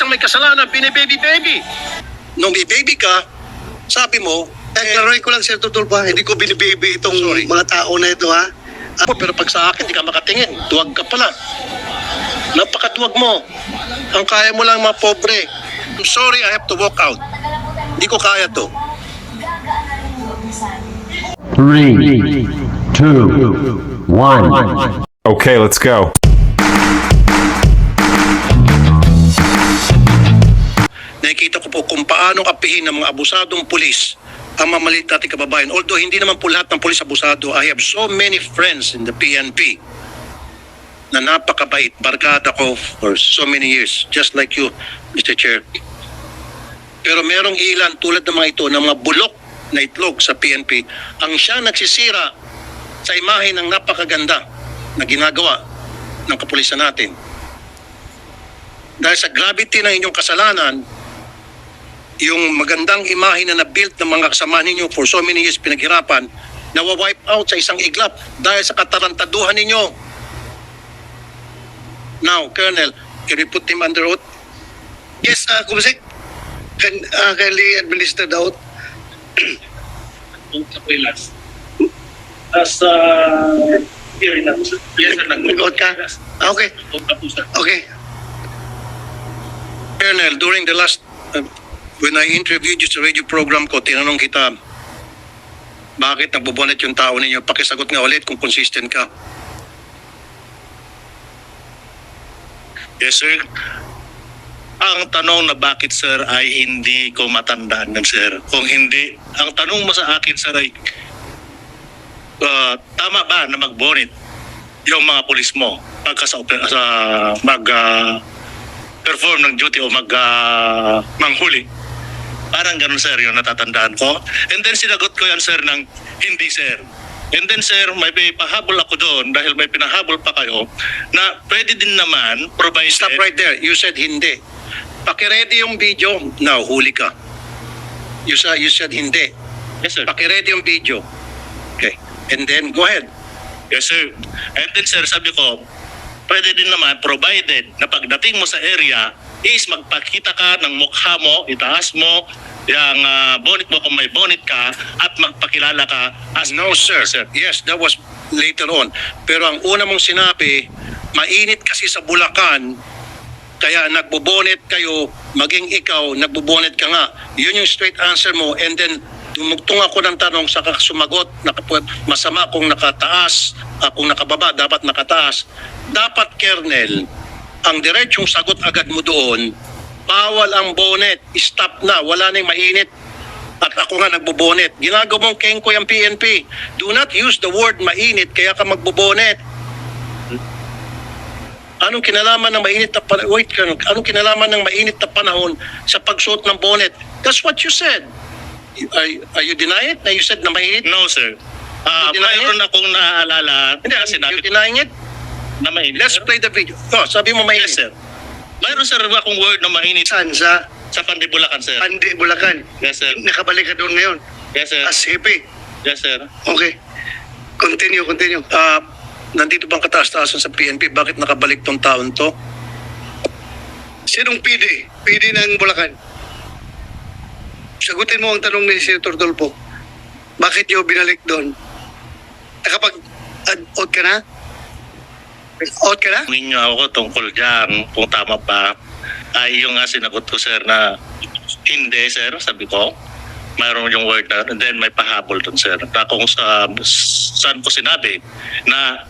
ang may kasalanan, binibaby-baby. Nung baby ka, sabi mo, klaroy ko lang, Sir Tudolpo, hindi ko binibaby itong mga tao na ito, ha? Pero pag sa akin, di ka makatingin. Duwag ka pala. Napakaduwag mo. Ang kaya mo lang mga pobre. I'm sorry, I have to walk out. Hindi ko kaya to. 3, 2, 1. Okay, let's go. Nakikita ko po kung paano kapihin ng mga abusadong pulis ang mamalit natin kababayan. Although hindi naman po lahat ng pulis abusado, I have so many friends in the PNP na napakabait. Barkada ko for so many years. Just like you, Mr. Chair. Pero merong ilan tulad ng mga ito, ng mga bulok na itlog sa PNP, ang siya nagsisira sa imahe ng napakaganda na ginagawa ng kapulisan natin. Dahil sa gravity ng inyong kasalanan, yung magandang imahe na na-build ng mga kasama ninyo for so many years pinaghirapan, nawa-wipe out sa isang iglap dahil sa katarantaduhan ninyo. Now, Colonel, can we put him under oath? Yes, Kumasik, kindly administer the oath. As hearing na po, sir. Yes, sir. Nag-oath ka? Okay. Okay. Colonel, during the last, when I interviewed you sa radio program ko, tinanong kita, bakit nagbubonet yung tao ninyo? Pakisagot nga ulit kung consistent ka. Yes, sir. Ang tanong na bakit, sir, ay hindi ko matandaan yan, sir. Kung hindi, ang tanong mo sa akin, sir, ay tama ba na mag-bonnet yung mga pulis mo pagka perform ng duty o manghuli? Parang ganun, sir, yung natatandaan ko. And then sinagot ko yan, sir, ng hindi, sir. And then, sir, may pahabol ako doon dahil may pinahabol pa kayo na pwede din naman provided... Stop right there. You said hindi. Pakiready yung video. Now, huli ka. You said hindi. Yes, sir. Pakiready yung video. Okay. And then, go ahead. Yes, sir. And then, sir, sabi ko, pwede din naman provided na pagdating mo sa area is magpakita ka ng mukha mo, itaas mo, yung bonnet mo kung may bonnet ka at magpakilala ka as... No, sir. Yes, that was later on. Pero ang una mong sinabi, mainit kasi sa Bulacan, kaya nagbobonet kayo, maging ikaw, nagbobonet ka nga. Yun yung straight answer mo. And then, tumugtong ako ng tanong, saka sumagot, masama kung nakataas, kung nakababa, dapat nakataas. Dapat, Colonel, ang diretsong sagot agad mo doon, bawal ang bonnet, stop na, wala nang mainit. At ako nga nagbobonet. Ginagawa mong kengko yung PNP. Do not use the word mainit, kaya ka magbobonet. Anong kinalaman ng mainit na panahon? Wait, anong kinalaman ng mainit na panahon sa pagsuot ng bonnet? That's what you said. Are you denying it? Na you said na mainit? No, sir. Mayroon akong naaalala. Hindi, you denying it? Na mainit. Let's play the video. Oh, sabi mo mainit. Yes, sir. Mayroon, sir, akong word na mainit Saan? Sa sa Pandibulacan, sir. Pandi, Bulacan. Yes, sir. Nakabalik ka doon ngayon. Yes, sir. As hippie. Yes, sir. Okay. Continue. Nandito bang kataas-taasan sa PNP? Bakit nakabalik tong taon to? Sinong PD? PD ng Bulacan. Sagutin mo ang tanong ni Senator Dolpo. Bakit niyo binalik doon? Nakapag-out ka na? Out ka na? Ninyo ako tungkol dyan, kung tama pa, ay yung sinagot ko, sir, na hindi, sir, sabi ko. Mayroon yung word na, and then may pahabol doon, sir. Na kung saan ko sinabi na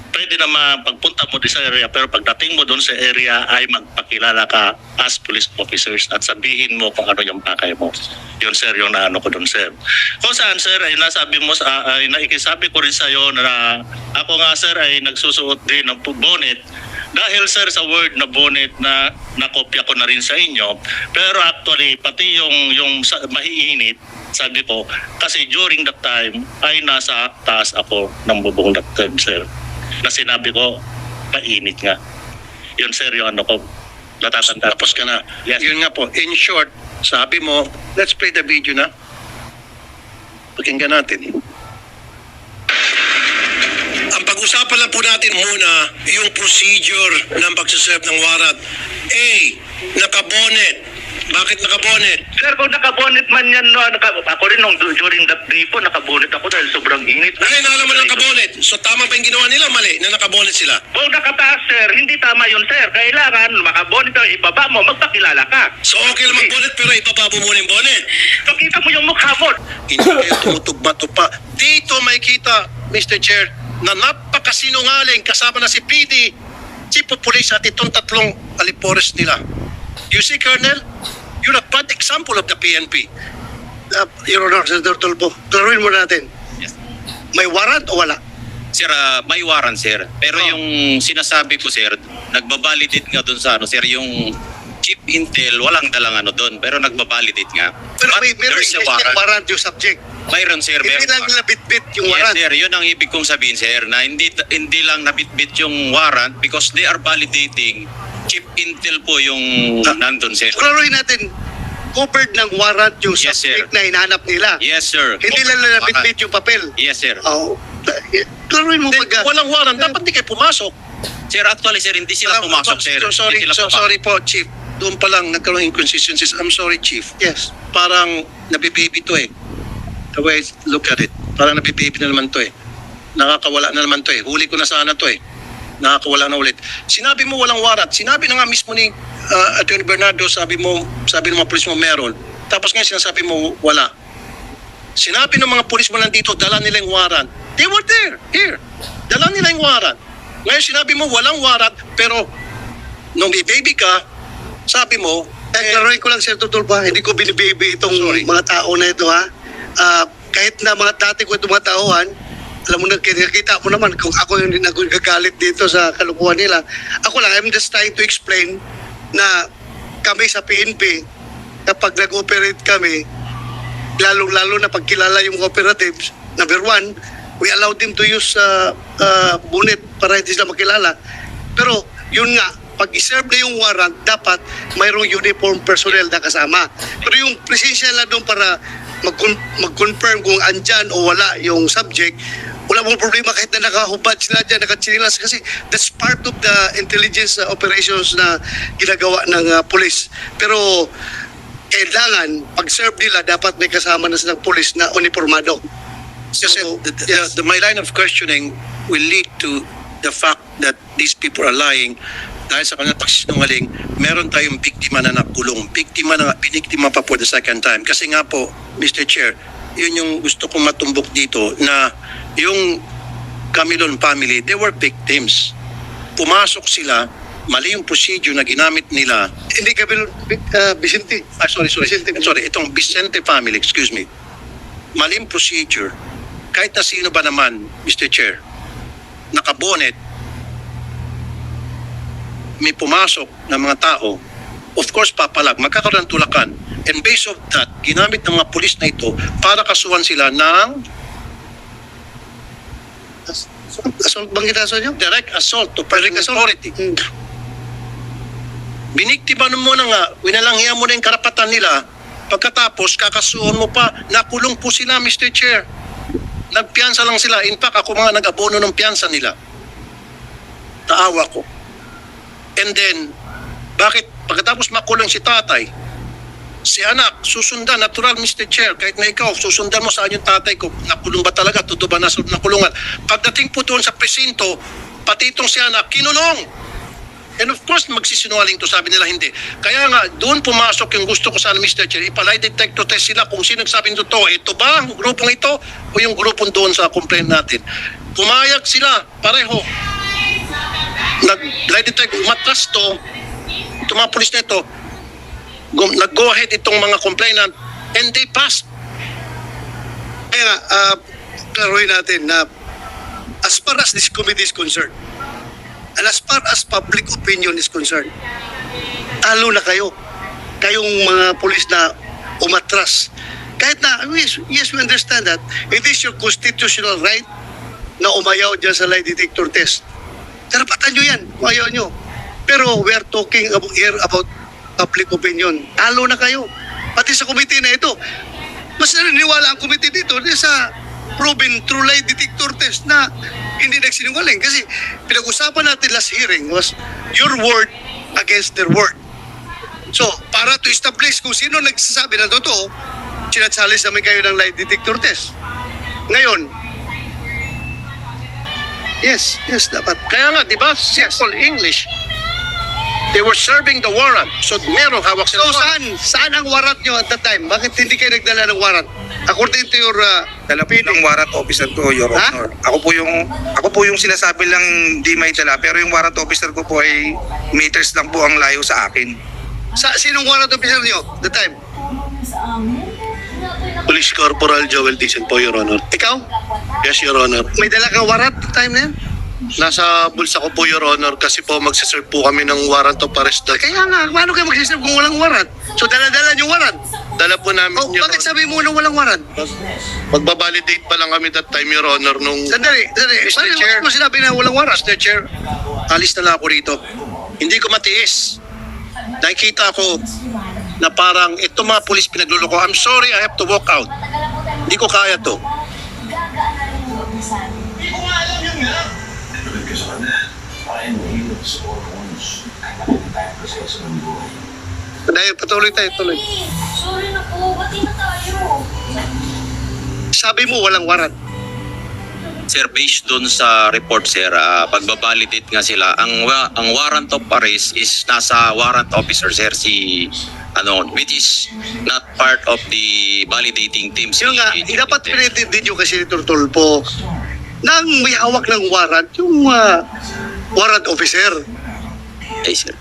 pwede naman pagpunta mo din sa area, pero pagdating mo doon sa area ay magpakilala ka as police officers at sabihin mo kung ano yung pakay mo. Yun, sir, yung naano ko doon, sir. Kung saan, sir, ay nasabi mo, ay naikisabi ko rin sa'yo na ako nga, sir, ay nagsusuot din ng bonnet. Dahil, sir, sa word na bonnet na nakopya ko na rin sa inyo. Pero actually, pati yung mahiinit, sabi ko, kasi during that time ay nasa taas ako ng bubong that time, sir. Na sinabi ko, mainit nga. Yun, sir, yung ano ko. Natatanda. Tapos ka na. Yes. Yun nga po. In short, sabi mo, let's play the video na. Pakinggan natin. Ang pag-usapan lang po natin muna yung procedure ng pagsaserve ng warrant. A, Nakabonet. Bakit nakabonet? Sir, kung nakabonet man yan, no, ako rin during that day po, nakabonet ako dahil sobrang init. Ngayon alam mo na nakabonet. So tama ba yung ginawa nila? Mali na nakabonet sila. Kung nakataas, sir, hindi tama yun, sir. Kailangan makabonet ang ibaba mo, magpakilala ka. So okay lang magbonet pero ibaba mo muna yung bonet. Pakita mo yung mukha mo. Hindi kayo tumutugma-tugma. Dito may kita, Mr. Chair, na napakasinungaling kasama na si PD, Chief of Police at itong tatlong alipores nila. You see, Colonel, you're a bad example of the PNP. Your Honor, Senator Tulfo, klaruhin mo natin. Yes. May warrant o wala? Sir, may warrant, sir. Pero yung sinasabi ko, sir, nagbabalidate nga doon sa ano, sir, yung Chief Intel, walang dalang ano doon, pero nagbabalidate nga. Pero But meron there's a warrant. Warrant yung subject. Mayroon, sir. Hindi lang nila bit-bit yung Yes, warrant. sir. Yun ang ibig kong sabihin, sir, na hindi lang nabitbit yung warrant because they are validating. Chief Intel po yung nandun, sir. Klaruhin natin, covered ng warrant yung Yes, sir. subject na hinahanap nila. Yes, sir. Hindi lang nila bit-bit yung papel. Yes, sir. Oh, klaruhin mo Then, pag... walang warrant, dapat di kayo pumasok. Sir, actually, sir, hindi sila pumasok, sir. Sorry, Hindi sila pumasok. sorry po, Chief. Doon pa lang nagkaroon ng inconsistencies. I'm sorry, Chief. Yes. Parang nabibaby to eh. The way I look at it. Parang nabibaby na naman to eh. Nakakawala na naman to eh. Huli ko na sana to eh. Nakakawala na ulit. Sinabi mo walang warrant. Sinabi na nga mismo ni Atty. Bernardo, sabi ng mga pulis mo meron. Tapos ngayon sinasabi mo wala. Sinabi ng mga pulis mo nandito, dala nila yung warrant. They were there. Here. Dala nila yung warrant. Ngayon sinabi mo walang warrant, pero nung baby ka, sabi mo, Klaruhin ko lang, Sir Tulfo, hindi ko binibaby itong Sorry. mga tao na ito, ha? Kahit na mga dati ko itong mga tauhan, alam mo na, nakita mo naman kung ako yung nagagalit dito sa kalukuhan nila. Ako lang, I'm just trying to explain na kami sa PNP, kapag nag-operate kami, lalo na pagkilala yung operatives, number one, we allow them to use bonnet para hindi sila makilala. Pero yun nga, pag iserve na yung warrant, dapat mayroong uniform personnel na kasama. Pero yung presensya na doon para mag-confirm kung andyan o wala yung subject, wala mong problema kahit na nakahubad sila dyan, nakatsinilas, kasi that's part of the intelligence operations na ginagawa ng police. Pero kailangan, pag-serve nila, dapat may kasama na silang police na uniformado. kasi So, my line of questioning will lead to the fact that these people are lying dahil sa kanilang pagsinungaling, meron tayong biktima na nakulong. Biniktima pa po the second time. Kasi nga po, Mr. Chair, yun yung gusto kong matumbok dito na yung Camilon family, they were victims. Pumasok sila, mali yung procedure na ginamit nila. hindi kami, Vicente. Sorry. Vicente. Sorry, itong Vicente family, excuse me. Maling procedure. Kahit na sino ba naman, Mr. Chair, nakabonet, may pumasok na mga tao, of course, papalag, magkakaroon ng tulakan. And based of that, ginamit ng mga pulis na ito para kasuhan sila ng Assault bang kinaso nyo? direct assault to public authority. Biniktima mo na nga, winalanghiya mo na yung karapatan nila, pagkatapos kakasuhan mo pa, nakulong po sila, Mr. Chair. Nagpiyansa lang sila. In fact, ako mga nag-abono ng piyansa nila. Taawa ko. And then, bakit pagkatapos makulong si tatay, si anak, susundan, natural Mr. Chair, kahit na ikaw, susundan mo saan yung tatay ko, nakulong ba talaga, totoo ba nakulungan. Pagdating po doon sa presinto, pati itong si anak, kinulong. And of course, magsisinungaling to, sabi nila hindi. Kaya nga, doon pumasok yung gusto ko sana, Mr. Chair, ipalay detector test sila kung sino nagsabing totoo. Ito ba ang grupong ito o yung grupong doon sa complaint natin? Pumayag sila, pareho. Nag-lie detector, umatras to, itong mga pulis na ito, nag-go ahead itong mga complainant and they passed. Kaya nga, klaruhin natin na as far as this committee is concerned, and as far as public opinion is concerned, talo na kayo. Kayong mga pulis na umatras. Kahit na, yes, we understand that. It is your constitutional right na umayaw dyan sa lie detector test. Karapatan nyo yan, umayaw nyo. Pero we are talking here about public opinion. Talo na kayo. Pati sa committee na ito. Mas naniniwala ang committee dito sa proven true lie detector test na hindi nagsinungaling. Kasi pinag-usapan natin last hearing was your word against their word. So, para to establish kung sino nagsasabi ng totoo, sinatsalis namin kayo ng lie detector test. Ngayon, yes, dapat. Kaya nga, di ba? Simple English. They were serving the warrant. So, merong hawak So, sila. saan ang warrant nyo at the time? Bakit hindi kayo nagdala ng warrant? According to your Dala po ng warrant officer ko, Your Ha? Honor. Ako po yung sinasabi lang di may dala, pero yung warrant officer ko po ay meters lang po ang layo sa akin. sinong warrant officer nyo the time? Police Corporal Joel Dicen po, Your Honor. Ikaw? Yes, Your Honor. May dala kang warrant the time na yan? Nasa bulsa ko po, Your Honor, kasi po magsaserve po kami ng warrant of arrest. Kaya nga, paano kayo magsiserve kung walang warrant? So, dala-dala yung warrant. Dala po namin, Oh, Your bakit Honor. sabi mo na walang warrant? Magbabalidate pa lang kami that time, Your Honor, nung... Sandali. Mr. Paano Chair. mo sinabi na walang warrant? Mr. Chair, alis na lang ako rito. Hindi ko matiis. Nakikita ko na parang ito mga pulis pinagluloko. I'm sorry, I have to walk out. Hindi ko kaya to. Dahil patuloy tayo, tuloy. Sorry na po, bati na tayo. Sabi mo walang warrant. Sir, based dun sa report, sir, pagbabalidate nga sila, ang warrant of arrest is nasa warrant officer, sir, which is not part of the validating team. Yun nga, dapat pinitindi nyo kasi ni Tulpo nang may hawak ng warrant, yung warrant officer. Ay, sir.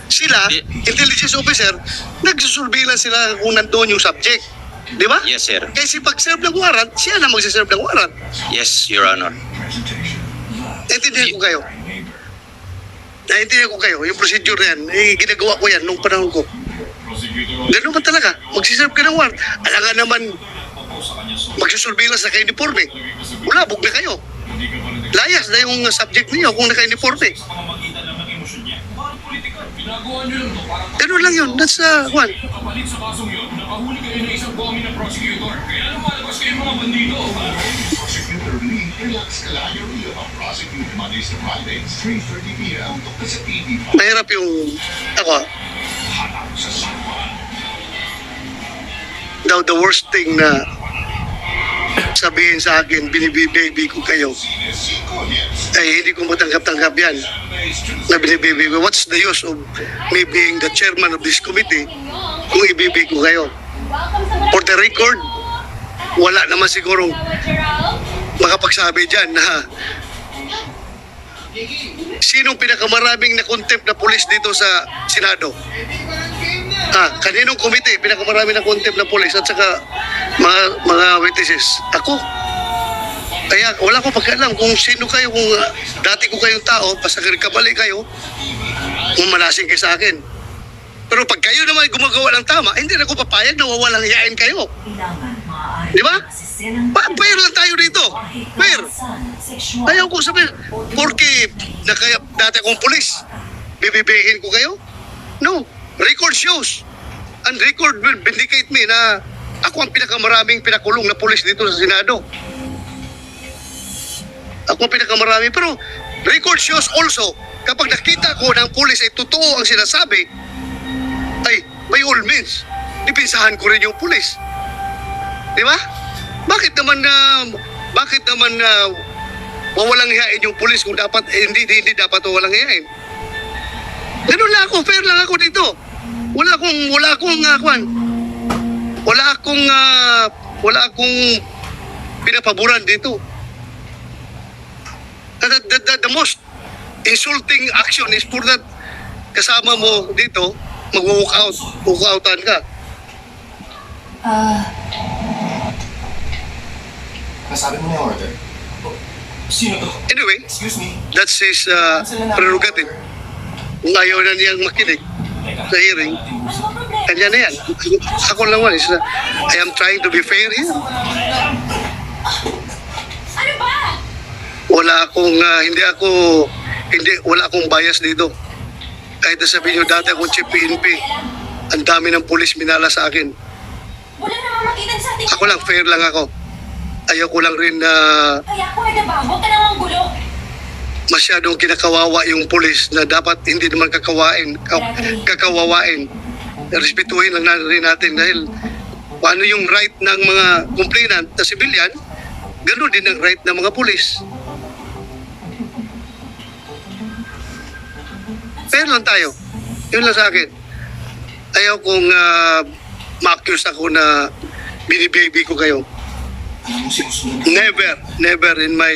Sila, intelligence officer, nagsusurveillance sila kung nandoon yung subject. Di ba? Yes, sir. Kasi pag-serve ng warrant, siya na magsiserve ng warrant. Yes, Your Honor. Naintindihan ko kayo. Naintindihan ko kayo. Yung procedure na yan, ginagawa ko yan nung panahon ko. Ganun man talaga. Magsiserve ka ng warrant. Alangan naman, magsusurveillance na ka-uniforme. Bulabog na kayo. Layas na yung subject niyo kung naka-uniforme. Ganun lang yun. That's one. Mahirap yung ako. Daw the worst thing na sabihin sa akin, binibibaby ko kayo. Ay, hindi ko matanggap-tanggap yan. Na binibaby ko. What's the use of me being the chairman of this committee kung ibibig ko kayo? For the record, wala naman sigurong makapagsabi dyan na sinong pinakamaraming na-contempt na pulis dito sa Senado? Kaninong komite pinakamaraming na-contempt na pulis at saka mga witnesses? Ako. Kaya wala ko pagkaalam kung sino kayo, kung dati ko kayong tao, basta kabali kayo, kung malasing kayo sa akin. Pero pag kayo naman gumagawa ng tama, hindi na ko papayag na wawalang hiyain kayo. Di ba? Fair lang tayo dito. Fair. Ayaw ko sabihin, porque dati akong pulis, bibibihin ko kayo? No. Record shows. And record will vindicate me na ako ang pinakamaraming pinakulong na pulis dito sa Senado. Ako ang pinakamarami. Pero record shows also, kapag nakita ko na ang pulis ay totoo ang sinasabi, ay, by all means, ipinsahan ko rin yung pulis. Di ba? Bakit naman wawalang hiyain yung pulis kung dapat, hindi dapat walang hiyain? Ganun lang ako, fair lang ako dito. Wala akong pinapaboran dito. The most insulting action is for that kasama mo dito, mag-walk outan ka. Nasabi mo na yung order. Sino to? Anyway, Excuse me. that's his prerogative. Kung ayaw na niyang makinig sa hearing, kanya na yan. Ako lang man, I am trying to be fair here. Ano ba? Wala akong bias dito. Kahit na sabihin nyo dati akong chief PNP, ang dami ng pulis minala sa akin. Wala namang makita sa ating... Ako lang, fair lang ako. Ayaw ko lang rin na Kaya ako na ba? Huwag ka namang gulo. masyadong kinakawawa yung pulis na dapat hindi naman kakawawain. Respetuhin lang rin natin dahil paano yung right ng mga complainant na civilian, ganoon din ang right ng mga pulis. Fair lang tayo. Yun lang sa akin. Ayaw kong ma-accuse ako na binibaby ko kayo. Alam mo sinusunod. Never in my